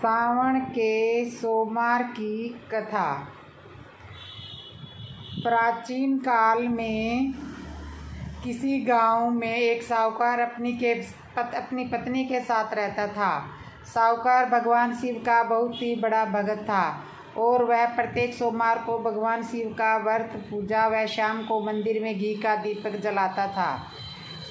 सावन के सोमवार की कथा। प्राचीन काल में किसी गांव में एक साहूकार अपनी पत्नी के साथ रहता था। साहूकार भगवान शिव का बहुत ही बड़ा भक्त था और वह प्रत्येक सोमवार को भगवान शिव का व्रत पूजा व शाम को मंदिर में घी का दीपक जलाता था।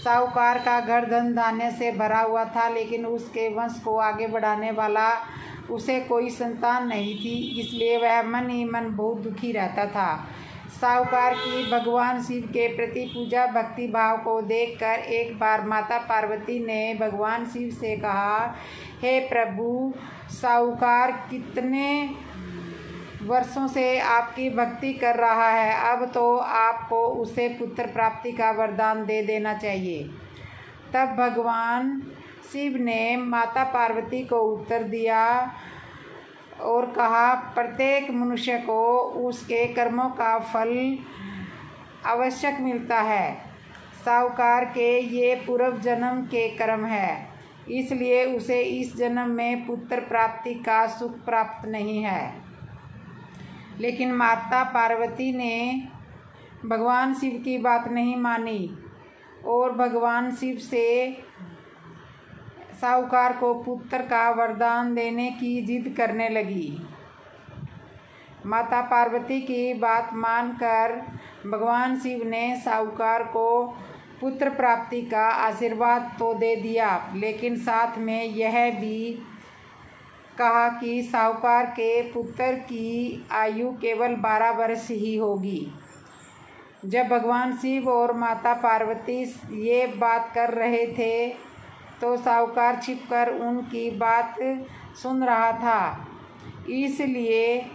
साहूकार का घर धन धान्य से भरा हुआ था, लेकिन उसके वंश को आगे बढ़ाने वाला उसे कोई संतान नहीं थी, इसलिए वह मन ही मन बहुत दुखी रहता था। साहूकार की भगवान शिव के प्रति पूजा भक्ति भाव को देखकर एक बार माता पार्वती ने भगवान शिव से कहा, हे प्रभु, साहूकार कितने वर्षों से आपकी भक्ति कर रहा है, अब तो आपको उसे पुत्र प्राप्ति का वरदान दे देना चाहिए। तब भगवान शिव ने माता पार्वती को उत्तर दिया और कहा, प्रत्येक मनुष्य को उसके कर्मों का फल आवश्यक मिलता है। साहूकार के ये पूर्व जन्म के कर्म है, इसलिए उसे इस जन्म में पुत्र प्राप्ति का सुख प्राप्त नहीं है। लेकिन माता पार्वती ने भगवान शिव की बात नहीं मानी और भगवान शिव से साहूकार को पुत्र का वरदान देने की जिद करने लगी। माता पार्वती की बात मानकर भगवान शिव ने साहूकार को पुत्र प्राप्ति का आशीर्वाद तो दे दिया, लेकिन साथ में यह भी कहा कि साहूकार के पुत्र की आयु केवल 12 वर्ष ही होगी। जब भगवान शिव और माता पार्वती ये बात कर रहे थे तो साहूकार छिपकर उनकी बात सुन रहा था, इसलिए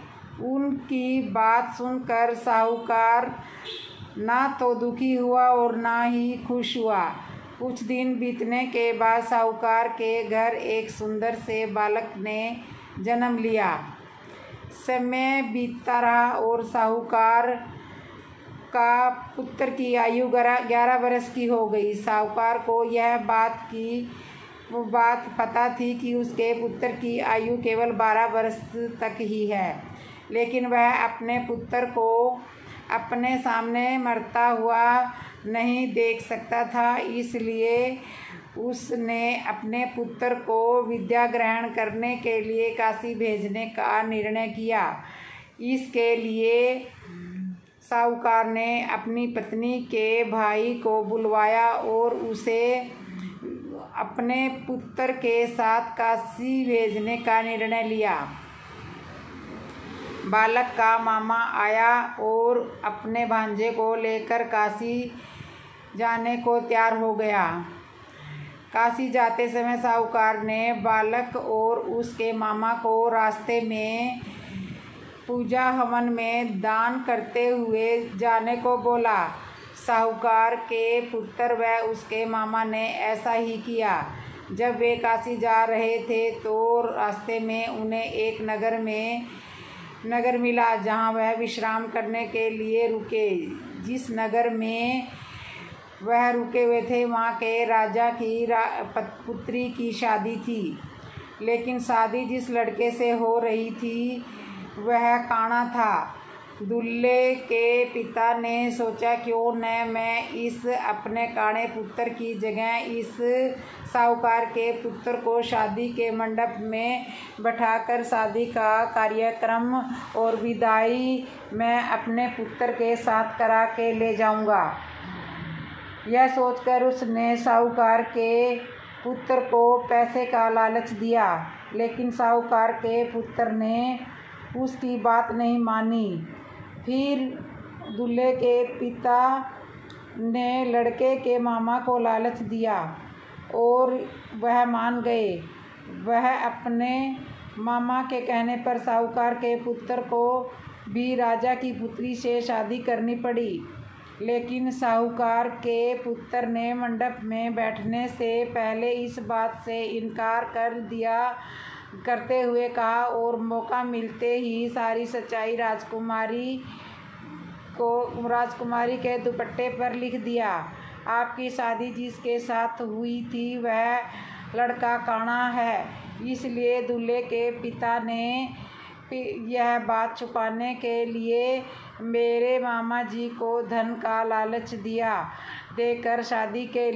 उनकी बात सुनकर साहूकार ना तो दुखी हुआ और ना ही खुश हुआ। कुछ दिन बीतने के बाद साहूकार के घर एक सुंदर से बालक ने जन्म लिया। समय बीतता रहा और साहूकार का पुत्र की आयु 11 वर्ष की हो गई। साहूकार को यह बात पता थी कि उसके पुत्र की आयु केवल 12 वर्ष तक ही है, लेकिन वह अपने पुत्र को अपने सामने मरता हुआ नहीं देख सकता था, इसलिए उसने अपने पुत्र को विद्या ग्रहण करने के लिए काशी भेजने का निर्णय किया। इसके लिए साहूकार ने अपनी पत्नी के भाई को बुलवाया और उसे अपने पुत्र के साथ काशी भेजने का निर्णय लिया। बालक का मामा आया और अपने भांजे को लेकर काशी जाने को तैयार हो गया। काशी जाते समय साहूकार ने बालक और उसके मामा को रास्ते में पूजा हवन में दान करते हुए जाने को बोला। साहूकार के पुत्र व उसके मामा ने ऐसा ही किया। जब वे काशी जा रहे थे तो रास्ते में उन्हें एक नगर मिला, जहां वह विश्राम करने के लिए रुके। जिस नगर में वह रुके हुए थे वहाँ के राजा की पुत्री की शादी थी, लेकिन शादी जिस लड़के से हो रही थी वह काना था। दूल्हे के पिता ने सोचा, क्यों न मैं इस अपने काणे पुत्र की जगह इस साहूकार के पुत्र को शादी के मंडप में बैठाकर शादी का कार्यक्रम और विदाई मैं अपने पुत्र के साथ करा के ले जाऊंगा। यह सोचकर उसने साहूकार के पुत्र को पैसे का लालच दिया, लेकिन साहूकार के पुत्र ने उसकी बात नहीं मानी। फिर दूल्हे के पिता ने लड़के के मामा को लालच दिया और वह मान गए। वह अपने मामा के कहने पर साहूकार के पुत्र को भी राजा की पुत्री से शादी करनी पड़ी, लेकिन साहूकार के पुत्र ने मंडप में बैठने से पहले इस बात से इनकार कर दिया करते हुए कहा और मौका मिलते ही सारी सच्चाई राजकुमारी के दुपट्टे पर लिख दिया। आपकी शादी जिसके साथ हुई थी वह लड़का काना है, इसलिए दूल्हे के पिता ने यह बात छुपाने के लिए मेरे मामा जी को धन का लालच देकर शादी के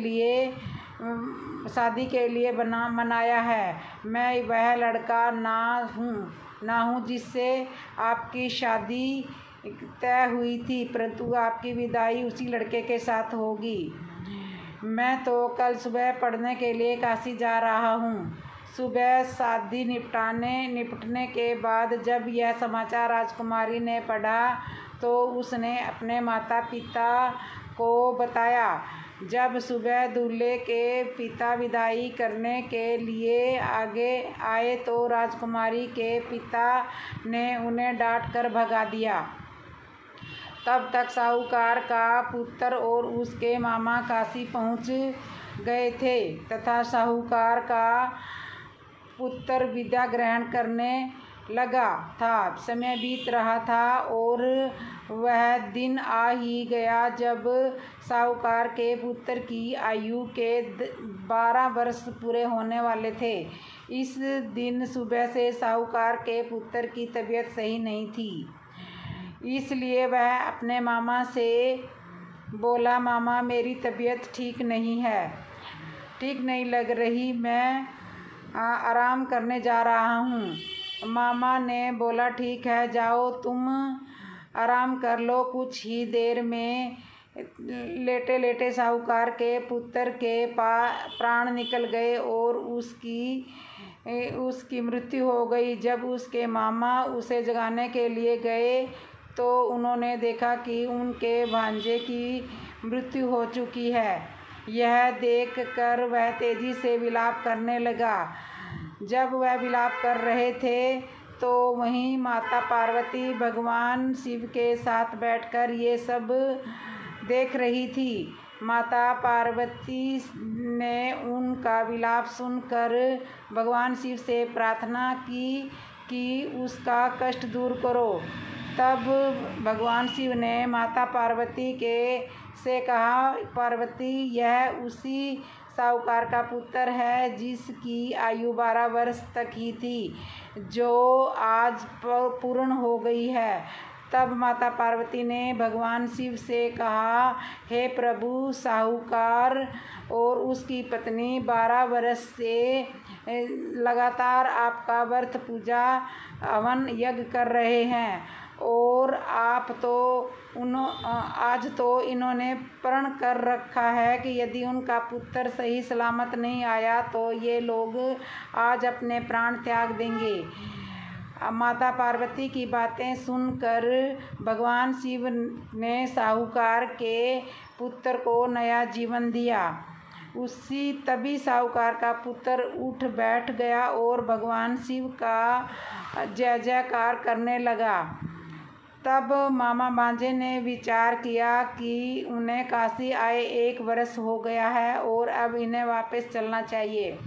लिए मनाया है। मैं वह लड़का ना हूँ जिससे आपकी शादी तय हुई थी, परंतु आपकी विदाई उसी लड़के के साथ होगी। मैं तो कल सुबह पढ़ने के लिए काशी जा रहा हूँ। सुबह शादी निपटने के बाद जब यह समाचार राजकुमारी ने पढ़ा तो उसने अपने माता पिता को बताया। जब सुबह दूल्हे के पिता विदाई करने के लिए आगे आए तो राजकुमारी के पिता ने उन्हें डांट कर भगा दिया। तब तक साहूकार का पुत्र और उसके मामा काशी पहुंच गए थे तथा साहूकार का पुत्र विद्या ग्रहण करने लगा था। समय बीत रहा था और वह दिन आ ही गया जब साहूकार के पुत्र की आयु के 12 वर्ष पूरे होने वाले थे। इस दिन सुबह से साहूकार के पुत्र की तबीयत सही नहीं थी, इसलिए वह अपने मामा से बोला, मामा मेरी तबीयत ठीक नहीं लग रही, मैं आराम करने जा रहा हूँ। मामा ने बोला, ठीक है, जाओ तुम आराम कर लो। कुछ ही देर में लेटे लेटे साहूकार के पुत्र के प्राण निकल गए और उसकी मृत्यु हो गई। जब उसके मामा उसे जगाने के लिए गए तो उन्होंने देखा कि उनके भांजे की मृत्यु हो चुकी है। यह देखकर वह तेजी से विलाप करने लगा। जब वह विलाप कर रहे थे तो वहीं माता पार्वती भगवान शिव के साथ बैठकर ये सब देख रही थी। माता पार्वती ने उनका विलाप सुनकर भगवान शिव से प्रार्थना की कि उसका कष्ट दूर करो। तब भगवान शिव ने माता पार्वती से कहा, पार्वती, यह उसी साहूकार का पुत्र है जिसकी आयु 12 वर्ष तक ही थी, जो आज पूर्ण हो गई है। तब माता पार्वती ने भगवान शिव से कहा, हे प्रभु, साहूकार और उसकी पत्नी 12 वर्ष से लगातार आपका व्रत पूजा हवन यज्ञ कर रहे हैं और आज तो इन्होंने प्रण कर रखा है कि यदि उनका पुत्र सही सलामत नहीं आया तो ये लोग आज अपने प्राण त्याग देंगे। माता पार्वती की बातें सुनकर भगवान शिव ने साहूकार के पुत्र को नया जीवन दिया। तभी साहूकार का पुत्र उठ बैठ गया और भगवान शिव का जय जयकार करने लगा। तब मामा भांजे ने विचार किया कि उन्हें काशी आए 1 वर्ष हो गया है और अब इन्हें वापस चलना चाहिए,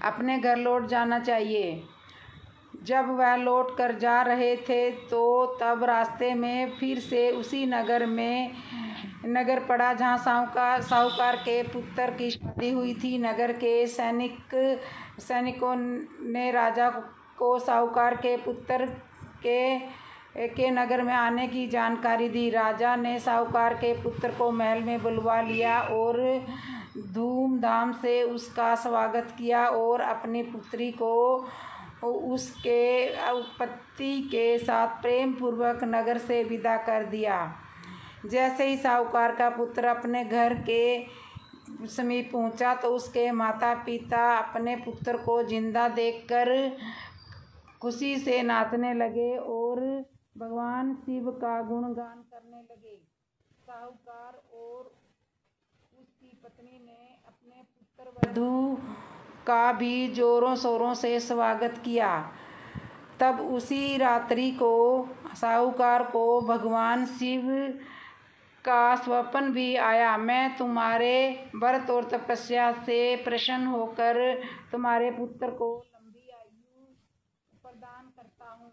अपने घर लौट जाना चाहिए। जब वह लौट कर जा रहे थे तो तब रास्ते में फिर से उसी नगर पड़ा जहाँ साहूकार के पुत्र की शादी हुई थी। नगर के सैनिकों ने राजा को साहूकार के पुत्र के नगर में आने की जानकारी दी। राजा ने साहूकार के पुत्र को महल में बुलवा लिया और धूमधाम से उसका स्वागत किया और अपनी पुत्री को उसके पति के साथ प्रेम पूर्वक नगर से विदा कर दिया। जैसे ही साहूकार का पुत्र अपने घर के समीप पहुंचा तो उसके माता पिता अपने पुत्र को जिंदा देखकर खुशी से नाचने लगे और भगवान शिव का गुणगान करने लगे। साहूकार और उसकी पत्नी ने अपने पुत्र वधू का भी जोरों शोरों से स्वागत किया। तब उसी रात्रि को साहूकार को भगवान शिव का स्वप्न भी आया। मैं तुम्हारे व्रत और तपस्या से प्रसन्न होकर तुम्हारे पुत्र को लंबी आयु प्रदान करता हूँ।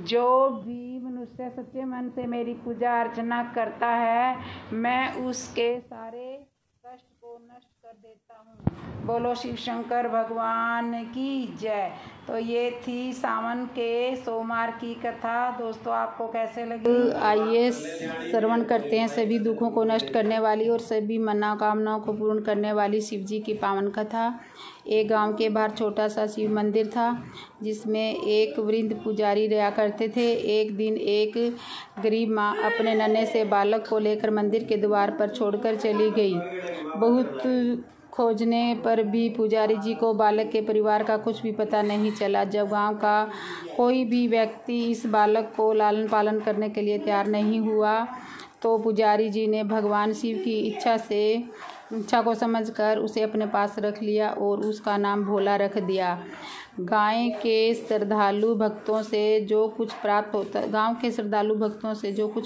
जो भी मनुष्य सच्चे मन से मेरी पूजा अर्चना करता है, मैं उसके सारे कष्ट को नष्ट कर देता हूँ। बोलो शिव शंकर भगवान की जय। तो ये थी सावन के सोमवार की कथा। दोस्तों आपको कैसे लगी? आइए श्रवण करते हैं सभी दुखों को नष्ट करने वाली और सभी मनोकामनाओं को पूर्ण करने वाली शिव जी की पावन कथा। एक गांव के बाहर छोटा सा शिव मंदिर था, जिसमें एक वृद्ध पुजारी रहा करते थे। एक दिन एक गरीब माँ अपने नन्हे से बालक को लेकर मंदिर के द्वार पर छोड़कर चली गई। बहुत खोजने पर भी पुजारी जी को बालक के परिवार का कुछ भी पता नहीं चला। जब गांव का कोई भी व्यक्ति इस बालक को लालन पालन करने के लिए तैयार नहीं हुआ, तो पुजारी जी ने भगवान शिव की इच्छा को समझकर उसे अपने पास रख लिया और उसका नाम भोला रख दिया। गांव के श्रद्धालु भक्तों से जो कुछ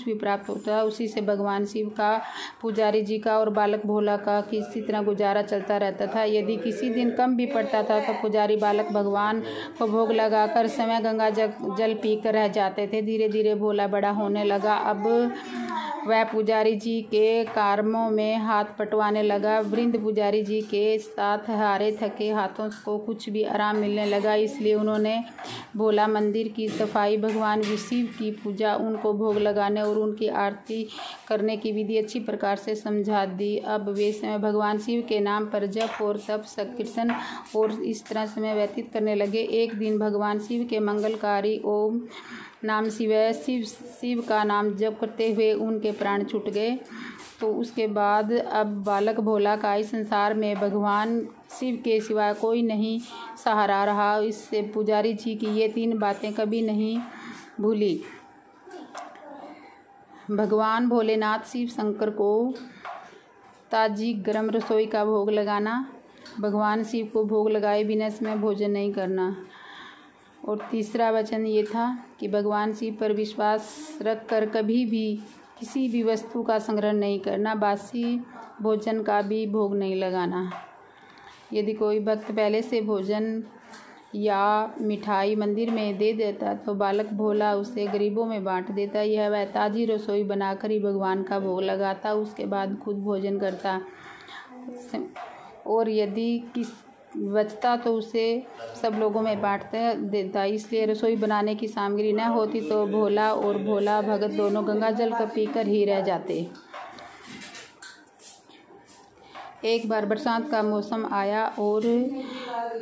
भी प्राप्त होता है उसी से भगवान शिव का, पुजारी जी का और बालक भोला का किसी तरह गुजारा चलता रहता था। यदि किसी दिन कम भी पड़ता था तो पुजारी बालक भगवान को भोग लगाकर समय गंगा जल पीकर रह जाते थे। धीरे धीरे भोला बड़ा होने लगा। अब वह पुजारी जी के कर्मों में हाथ पटवाने लगा। वृद्ध पुजारी जी के साथ हारे थके हाथों को कुछ भी आराम मिलने लगा। इसलिए उन्होंने भोला मंदिर की सफाई, भगवान शिव की पूजा, उनको भोग लगाने और उनकी आरती करने की विधि अच्छी प्रकार से समझा दी। अब वे समय भगवान शिव के नाम पर जप और तप, कीर्तन और इस तरह समय व्यतीत करने लगे। एक दिन भगवान शिव के मंगलकारी ओम नाम शिव का नाम जप करते हुए उनके प्राण छूट गए। तो उसके बाद अब बालक भोला का इस संसार में भगवान शिव के सिवा कोई नहीं सहारा रहा। इससे पुजारी जी की ये 3 बातें कभी नहीं भूली। भगवान भोलेनाथ शिव शंकर को ताजी गर्म रसोई का भोग लगाना, भगवान शिव को भोग लगाए बिना इसमें भोजन नहीं करना। और तीसरा वचन ये था कि भगवान शिव पर विश्वास रखकर कभी भी किसी भी वस्तु का संग्रह नहीं करना, बासी भोजन का भी भोग नहीं लगाना। यदि कोई भक्त पहले से भोजन या मिठाई मंदिर में दे देता तो बालक भोला उसे गरीबों में बांट देता। यह वह ताजी रसोई बनाकर ही भगवान का भोग लगाता, उसके बाद खुद भोजन करता और यदि बचता तो उसे सब लोगों में देता। इसलिए रसोई बनाने की सामग्री न होती तो भोला और भोला भगत दोनों गंगा जल का पीकर ही रह जाते। एक बार बरसात का मौसम आया और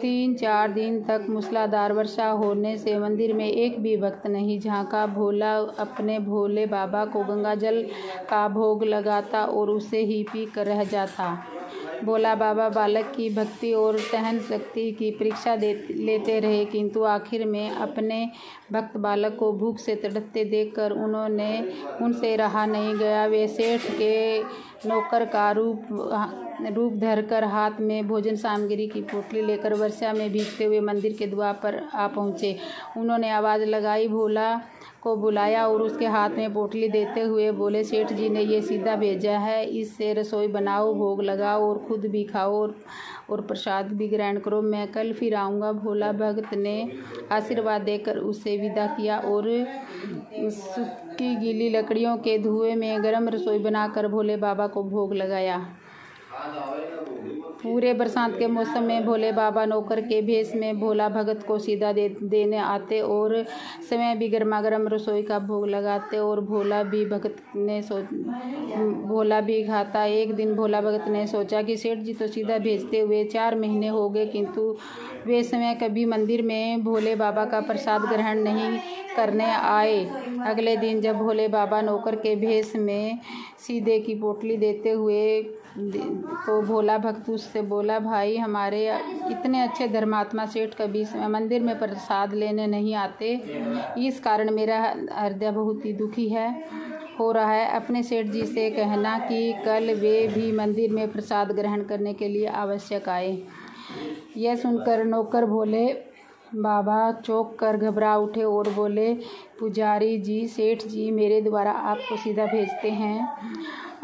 3-4 दिन तक मूसलाधार वर्षा होने से मंदिर में एक भी भक्त नहीं झांका। भोला अपने भोले बाबा को गंगा जल का भोग लगाता और उसे ही पी कर रह जाता। भोला बाबा बालक की भक्ति और सहन शक्ति की परीक्षा लेते रहे, किंतु आखिर में अपने भक्त बालक को भूख से तड़पते देखकर उनसे रहा नहीं गया। वे सेठ के नौकर का रूप धरकर हाथ में भोजन सामग्री की पोटली लेकर वर्षा में भीगते हुए मंदिर के द्वार पर आ पहुँचे। उन्होंने आवाज़ लगाई, भोला को बुलाया और उसके हाथ में पोटली देते हुए बोले, सेठ जी ने ये सीधा भेजा है, इससे रसोई बनाओ, भोग लगाओ और खुद भी खाओ और प्रसाद भी ग्रहण करो। मैं कल फिर आऊँगा। भोला भगत ने आशीर्वाद देकर उसे विदा किया और सूखी गीली लकड़ियों के धुएं में गर्म रसोई बनाकर भोले बाबा को भोग लगाया। पूरे बरसात के मौसम में भोले बाबा नौकर के भेष में भोला भगत को सीधा देने आते और समय भी गर्मा गर्म रसोई का भोग लगाते और भोला भी खाता। एक दिन भोला भगत ने सोचा कि सेठ जी तो सीधा भेजते हुए 4 महीने हो गए, किंतु वे समय कभी मंदिर में भोले बाबा का प्रसाद ग्रहण नहीं करने आए। अगले दिन जब भोले बाबा नौकर के भेष में सीधे की पोटली देते हुए तो भोला भक्त उससे बोला, भाई हमारे इतने अच्छे धर्मात्मा सेठ कभी मंदिर में प्रसाद लेने नहीं आते, इस कारण मेरा हृदय बहुत ही दुखी हो रहा है। अपने सेठ जी से कहना कि कल वे भी मंदिर में प्रसाद ग्रहण करने के लिए आवश्यक आए। यह सुनकर नौकर भोले बाबा चौंक कर घबरा उठे और बोले, पुजारी जी, सेठ जी मेरे द्वारा आपको सीधा भेजते हैं।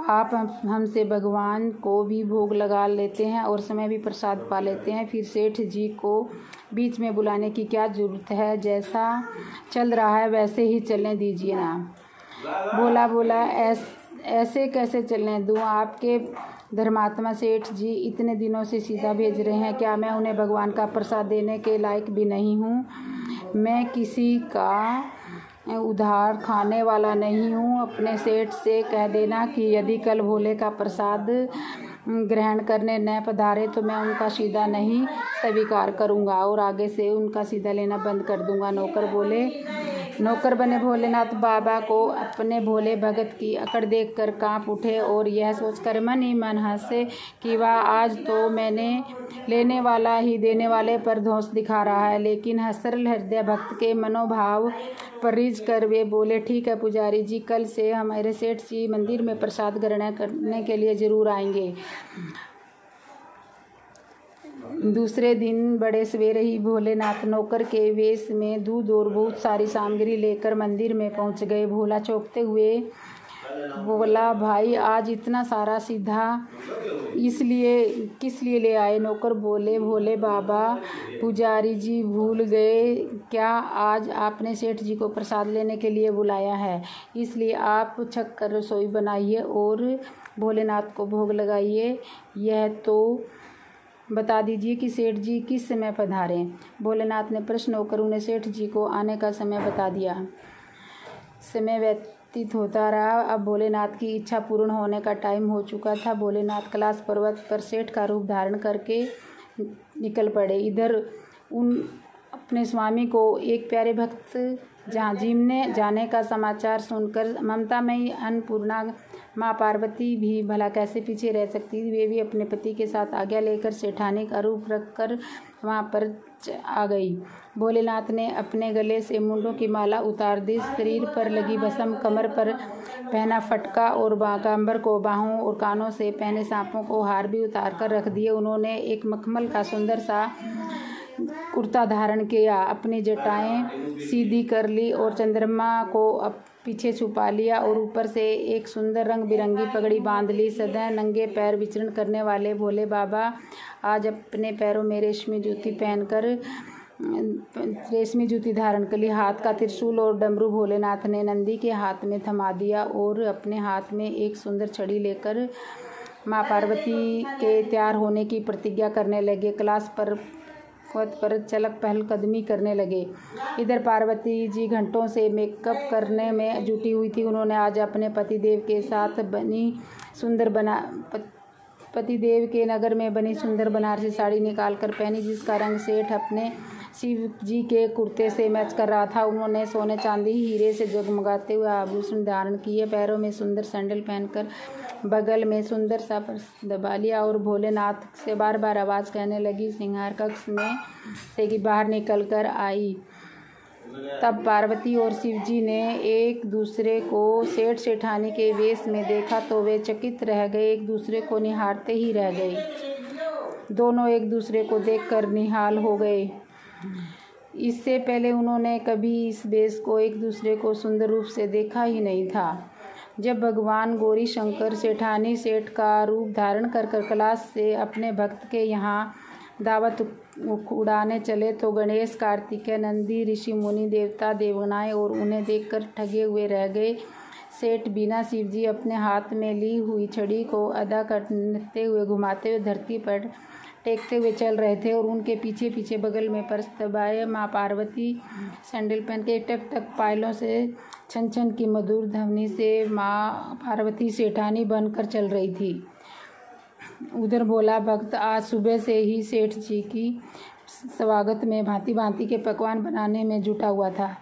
आप हमसे भगवान को भी भोग लगा लेते हैं और समय भी प्रसाद पा लेते हैं, फिर सेठ जी को बीच में बुलाने की क्या ज़रूरत है? जैसा चल रहा है वैसे ही चलने दीजिए ना। भोला बोला, ऐसे कैसे चलने दूँ? आपके धर्मात्मा सेठ जी इतने दिनों से सीधा भेज रहे हैं, क्या मैं उन्हें भगवान का प्रसाद देने के लायक भी नहीं हूँ? मैं किसी का उधार खाने वाला नहीं हूँ। अपने सेठ से कह देना कि यदि कल भोले का प्रसाद ग्रहण करने न पधारे तो मैं उनका सीधा नहीं स्वीकार करूँगा और आगे से उनका सीधा लेना बंद कर दूँगा। नौकर बने भोलेनाथ बाबा को अपने भोले भगत की अकड़ देखकर कांप उठे और यह सोचकर मन ही मन हंसे कि वाह, आज तो मैंने लेने वाला ही देने वाले पर धौंस दिखा रहा है। लेकिन सरल हृदय भक्त के मनोभाव पर रीझ कर वे बोले, ठीक है पुजारी जी, कल से हमारे सेठ जी मंदिर में प्रसाद ग्रहण करने के लिए जरूर आएंगे। दूसरे दिन बड़े सवेरे ही भोलेनाथ नौकर के वेश में दूध और बहुत सारी सामग्री लेकर मंदिर में पहुंच गए। भोला चौंकते हुए बोला, भाई आज इतना सारा सीधा इसलिए किस लिए ले आए? नौकर बोले, भोले बाबा, पुजारी जी भूल गए क्या? आज आपने सेठ जी को प्रसाद लेने के लिए बुलाया है, इसलिए आप छक कर रसोई बनाइए और भोलेनाथ को भोग लगाइए। यह तो बता दीजिए कि सेठ जी किस समय पधारें? भोलेनाथ ने प्रश्न होकर उन्हें सेठ जी को आने का समय बता दिया। समय व्यतीत होता रहा। अब भोलेनाथ की इच्छा पूर्ण होने का टाइम हो चुका था। भोलेनाथ कैलाश पर्वत पर सेठ का रूप धारण करके निकल पड़े। इधर उन अपने स्वामी को एक प्यारे भक्त जाने जाने का समाचार सुनकर ममतामयी अन्नपूर्णा माँ पार्वती भी भला कैसे पीछे रह सकती थी। वे भी अपने पति के साथ आज्ञा लेकर सेठानी का रूप रखकर वहाँ पर आ गई। भोलेनाथ ने अपने गले से मुंडों की माला उतार दी, शरीर पर लगी भस्म, कमर पर पहना फटका और बागांबर को बाहों और कानों से पहने सांपों को हार भी उतार कर रख दिए। उन्होंने एक मखमल का सुंदर सा कुर्ता धारण किया, अपनी जटाएं सीधी कर ली और चंद्रमा को पीछे छुपा लिया और ऊपर से एक सुंदर रंग बिरंगी पगड़ी बांध ली। सदैव नंगे पैर विचरण करने वाले भोले बाबा आज अपने पैरों में रेशमी जूती धारण कर ली। हाथ का त्रिशूल और डमरू भोलेनाथ ने नंदी के हाथ में थमा दिया और अपने हाथ में एक सुंदर छड़ी लेकर माँ पार्वती के तैयार होने की प्रतिज्ञा करने लगे। कैलाश पर चलक पहल कदमी करने लगे। इधर पार्वती जी घंटों से मेकअप करने में जुटी हुई थी। उन्होंने आज अपने पतिदेव के नगर में बनी सुंदर बनारसी साड़ी निकाल कर पहनी, जिसका रंग सेठ अपने शिव जी के कुर्ते से मैच कर रहा था। उन्होंने सोने चांदी हीरे से जगमगाते हुए आभूषण धारण किए, पैरों में सुंदर सैंडल पहनकर बगल में सुंदर सा पर्स दबा लिया और भोलेनाथ से बार बार आवाज़ कहने लगी, सिंगार कक्ष में से कि बाहर निकल कर आई। तब पार्वती और शिव जी ने एक दूसरे को सेठ सेठानी के वेश में देखा तो वे चकित रह गए, एक दूसरे को निहारते ही रह गए। दोनों एक दूसरे को देखकर निहाल हो गए। इससे पहले उन्होंने कभी इस वेश को एक दूसरे को सुंदर रूप से देखा ही नहीं था। जब भगवान गौरी शंकर सेठानी सेठ का रूप धारण कर कैलाश से अपने भक्त के यहाँ दावत उड़ाने चले तो गणेश, कार्तिकेय, नंदी, ऋषि मुनि, देवता देवगणाएं और उन्हें देखकर ठगे हुए रह गए। सेठ बिना शिवजी अपने हाथ में ली हुई छड़ी को अदा करते हुए घुमाते हुए धरती पर टेकते हुए चल रहे थे और उनके पीछे पीछे बगल में पर्स दबाए माँ पार्वती सैंडल पहन के टक टक पायलों से छन छन की मधुर ध्वनि से माँ पार्वती सेठानी बनकर चल रही थी। उधर भोला भक्त आज सुबह से ही सेठ जी की स्वागत में भांति भांति के पकवान बनाने में जुटा हुआ था।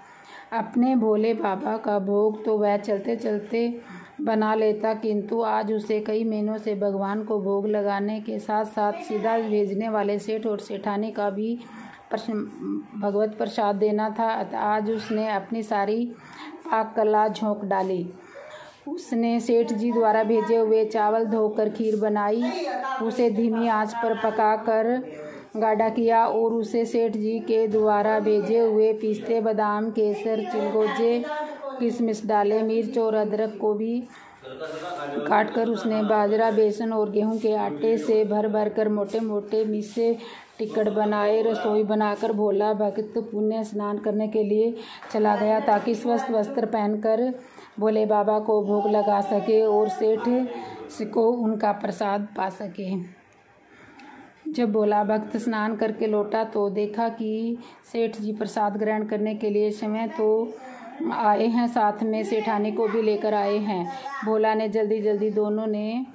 अपने भोले बाबा का भोग तो वह चलते चलते बना लेता, किंतु आज उसे कई महीनों से भगवान को भोग लगाने के साथ साथ सीधा भेजने वाले सेठ और सेठानी का भी भगवत प्रसाद देना था। अतः आज उसने अपनी सारी पाक कला झोंक डाली। उसने सेठ जी द्वारा भेजे हुए चावल धोकर खीर बनाई, उसे धीमी आंच पर पकाकर गाढ़ा किया और उसे सेठ जी के द्वारा भेजे हुए पिस्ते, बादाम, केसर, चिलगोजे, किशमिश डाले। मिर्च और अदरक को भी काटकर उसने बाजरा, बेसन और गेहूं के आटे से भर भर कर मोटे मोटे मीसे टिक्कड़ बनाए। रसोई बनाकर भोला भक्त पुण्य स्नान करने के लिए चला गया ताकि स्वस्थ वस्त्र पहनकर भोले बाबा को भोग लगा सके और सेठ को उनका प्रसाद पा सके। जब भोला भक्त स्नान करके लौटा तो देखा कि सेठ जी प्रसाद ग्रहण करने के लिए समय तो आए हैं, साथ में सेठानी को भी लेकर आए हैं। भोला ने जल्दी जल्दी दोनों ने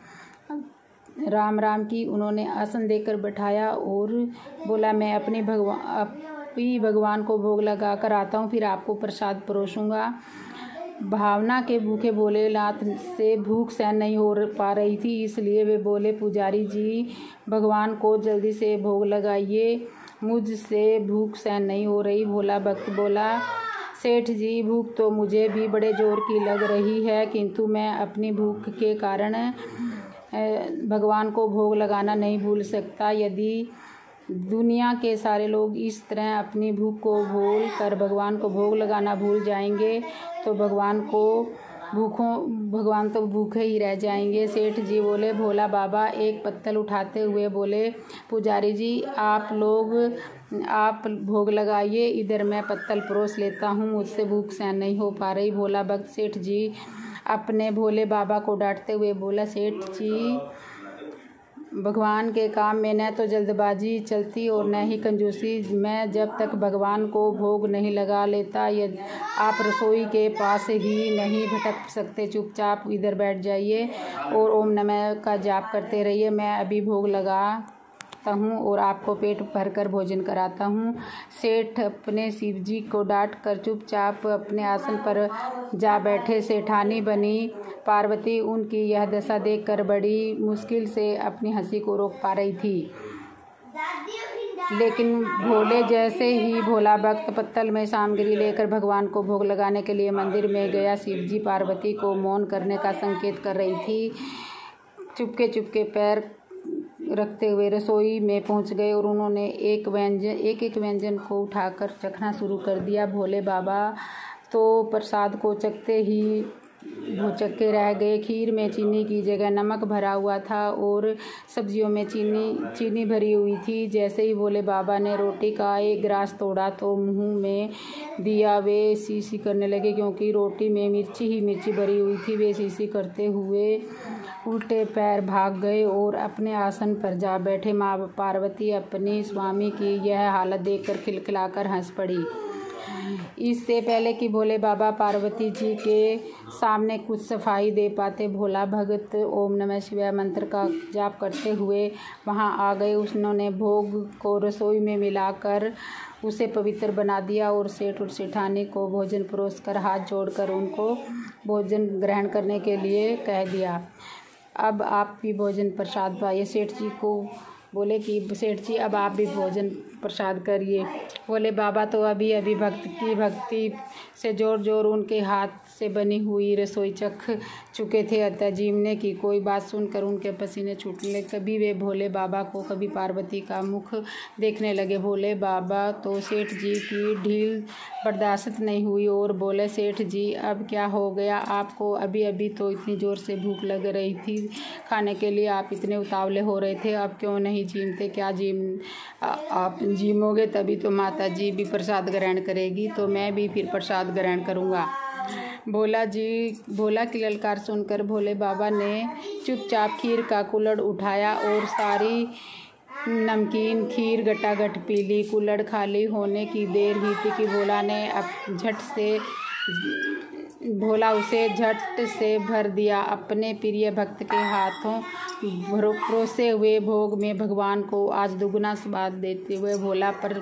राम राम की। उन्होंने आसन देकर बैठाया और बोला, मैं अपनी भगवान को भोग लगा कर आता हूँ, फिर आपको प्रसाद परोसूंगा। भावना के भूखे भोलेनाथ से भूख सहन नहीं हो पा रही थी, इसलिए वे बोले, पुजारी जी भगवान को जल्दी से भोग लगाइए, मुझसे भूख सहन नहीं हो रही। भोला भक्त बोला, सेठ जी भूख तो मुझे भी बड़े जोर की लग रही है, किंतु मैं अपनी भूख के कारण भगवान को भोग लगाना नहीं भूल सकता। यदि दुनिया के सारे लोग इस तरह अपनी भूख को भूल कर भगवान को भोग लगाना भूल जाएंगे तो भगवान तो भूखे ही रह जाएंगे। सेठ जी बोले। भोला बाबा एक पत्तल उठाते हुए बोले, पुजारी जी आप भोग लगाइए, इधर मैं पत्तल परोस लेता हूँ, मुझसे भूख सहन नहीं हो पा रही। भोला भक्त सेठ जी अपने भोले बाबा को डांटते हुए बोला, सेठ जी भगवान के काम में न तो जल्दबाजी चलती और न ही कंजूसी। मैं जब तक भगवान को भोग नहीं लगा लेता आप रसोई के पास ही नहीं भटक सकते। चुपचाप इधर बैठ जाइए और ओम नमः का जाप करते रहिए। मैं अभी भोग लगाता हूँ और आपको पेट भरकर भोजन कराता हूँ। सेठ अपने शिव जी को डांट कर चुपचाप अपने आसन पर जा बैठे। सेठानी बनी पार्वती उनकी यह दशा देखकर बड़ी मुश्किल से अपनी हंसी को रोक पा रही थी, लेकिन भोले जैसे ही भोला भक्त पत्तल में सामग्री लेकर भगवान को भोग लगाने के लिए मंदिर में गया, शिवजी पार्वती को मौन करने का संकेत कर रही थी। चुपके चुपके पैर रखते हुए रसोई में पहुंच गए और उन्होंने एक एक व्यंजन को उठाकर चखना शुरू कर दिया। भोले बाबा तो प्रसाद को चखते ही भौचक्के रह गए। खीर में चीनी की जगह नमक भरा हुआ था और सब्जियों में चीनी भरी हुई थी। जैसे ही भोले बाबा ने रोटी का एक ग्रास तोड़ा तो मुंह में दिया, वे सीसी करने लगे, क्योंकि रोटी में मिर्ची भरी हुई थी। वे सीसी करते हुए उल्टे पैर भाग गए और अपने आसन पर जा बैठे। माँ पार्वती अपनी स्वामी की यह हालत देखकर खिलखिलाकर हंस पड़ी। इससे पहले कि भोले बाबा पार्वती जी के सामने कुछ सफाई दे पाते, भोला भगत ओम नमः शिवाय मंत्र का जाप करते हुए वहां आ गए। उन्होंने भोग को रसोई में मिलाकर उसे पवित्र बना दिया और सेठ और सेठानी को भोजन परोसकर हाथ जोड़कर उनको भोजन ग्रहण करने के लिए कह दिया। अब आप भी भोजन प्रसाद पाइए। सेठ जी को बोले कि सेठ जी अब आप भी भोजन प्रसाद करिए। भोले बाबा तो अभी अभी भक्ति से जोर उनके हाथ से बनी हुई रसोई चख चुके थे, अतः जीवने की कोई बात सुनकर उनके पसीने छूटने लगे। कभी वे भोले बाबा को कभी पार्वती का मुख देखने लगे। भोले बाबा तो सेठ जी की ढील बर्दाश्त नहीं हुई और बोले, सेठ जी अब क्या हो गया आपको? अभी अभी तो इतनी ज़ोर से भूख लग रही थी खाने के लिए, आप इतने उतावले हो रहे थे, अब क्यों नहीं जीमते? क्या आप जीमोगे तभी तो माता जी भी प्रसाद ग्रहण करेगी, तो मैं भी फिर प्रसाद ग्रहण करूँगा। भोला की ललकार सुनकर भोले बाबा ने चुपचाप खीर का कुल्हड़ उठाया और सारी नमकीन खीर गटागट पी ली। कुल्हड़ खाली होने की देर ही थी कि भोला उसे झट से भर दिया। अपने प्रिय भक्त के हाथों परोसे हुए भोग में भगवान को आज दुगुना स्वाद देते हुए भोला पर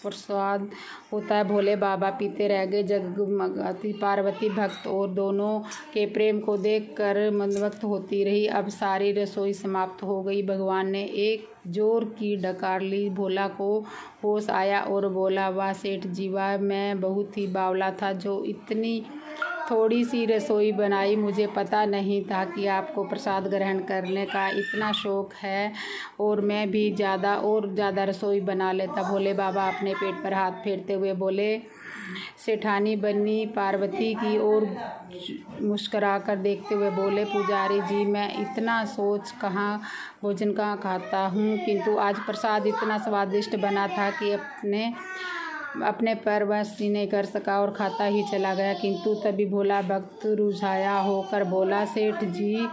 प्रसाद होता है। भोले बाबा पीते रह गए। जगमगाती पार्वती भक्त और दोनों के प्रेम को देखकर मंदमस्त होती रही। अब सारी रसोई समाप्त हो गई। भगवान ने एक जोर की डकार ली। भोला को होश आया और बोला, वाह सेठ जी वाह, मैं बहुत ही बावला था जो इतनी थोड़ी सी रसोई बनाई। मुझे पता नहीं था कि आपको प्रसाद ग्रहण करने का इतना शौक़ है और मैं भी ज़्यादा रसोई बना लेता। भोले बाबा अपने पेट पर हाथ फेरते हुए बोले। सेठानी बन्नी पार्वती की ओर मुस्कुराकर देखते हुए बोले, पुजारी जी, मैं इतना सोच भोजन कहाँ खाता हूँ, किंतु आज प्रसाद इतना स्वादिष्ट बना था कि अपने पर बस ही नहीं कर सका और खाता ही चला गया। किंतु तभी भोला भक्त रुझाया होकर बोला, सेठ जी,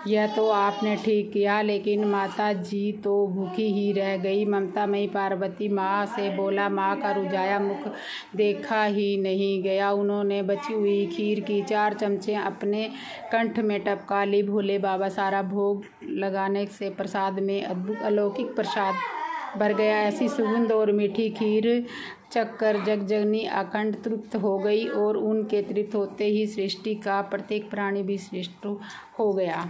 यह तो आपने ठीक किया, लेकिन माता जी तो भूखी ही रह गई। ममतामयी पार्वती माँ से बोला। माँ का रुझाया मुख देखा ही नहीं गया। उन्होंने बची हुई खीर की 4 चमचे अपने कंठ में टपका ली। भोले बाबा सारा भोग लगाने से प्रसाद में अद्भुत अलौकिक प्रसाद भर गया। ऐसी सुगंध और मीठी खीर चखकर जगजननी अखंड तृप्त हो गई और उनके तृप्त होते ही सृष्टि का प्रत्येक प्राणी भी सृष्ट हो गया।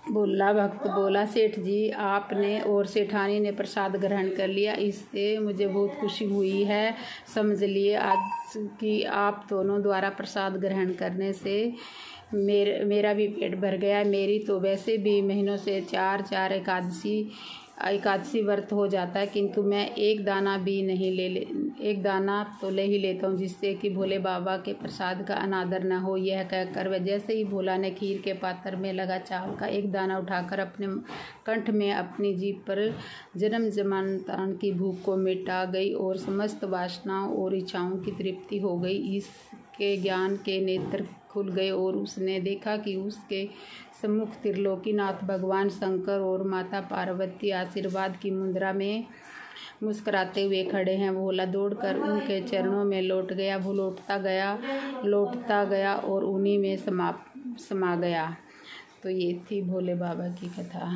भोला भक्त बोला, सेठ जी, आपने और सेठानी ने प्रसाद ग्रहण कर लिया, इससे मुझे बहुत खुशी हुई है। समझ लिए आज कि आप दोनों द्वारा प्रसाद ग्रहण करने से मेरा भी पेट भर गया। मेरी तो वैसे भी महीनों से 4 एकादशी व्रत हो जाता है, किंतु मैं एक दाना तो ले ही लेता हूँ, जिससे कि भोले बाबा के प्रसाद का अनादर न हो। यह कहकर वह जैसे ही भोला ने खीर के पात्र में लगा चावल का एक दाना उठाकर अपने कंठ में अपनी जीभ पर जन्म जन्मांतर की भूख को मिटा गई और समस्त वासनाओं और इच्छाओं की तृप्ति हो गई। इसके ज्ञान के नेत्र खुल गए और उसने देखा कि उसके सम्मुख त्रिलोकीनाथ भगवान शंकर और माता पार्वती आशीर्वाद की मुद्रा में मुस्कुराते हुए खड़े हैं। भोला दौड़कर उनके चरणों में लौटता गया और उन्हीं में समा गया। तो ये थी भोले बाबा की कथा।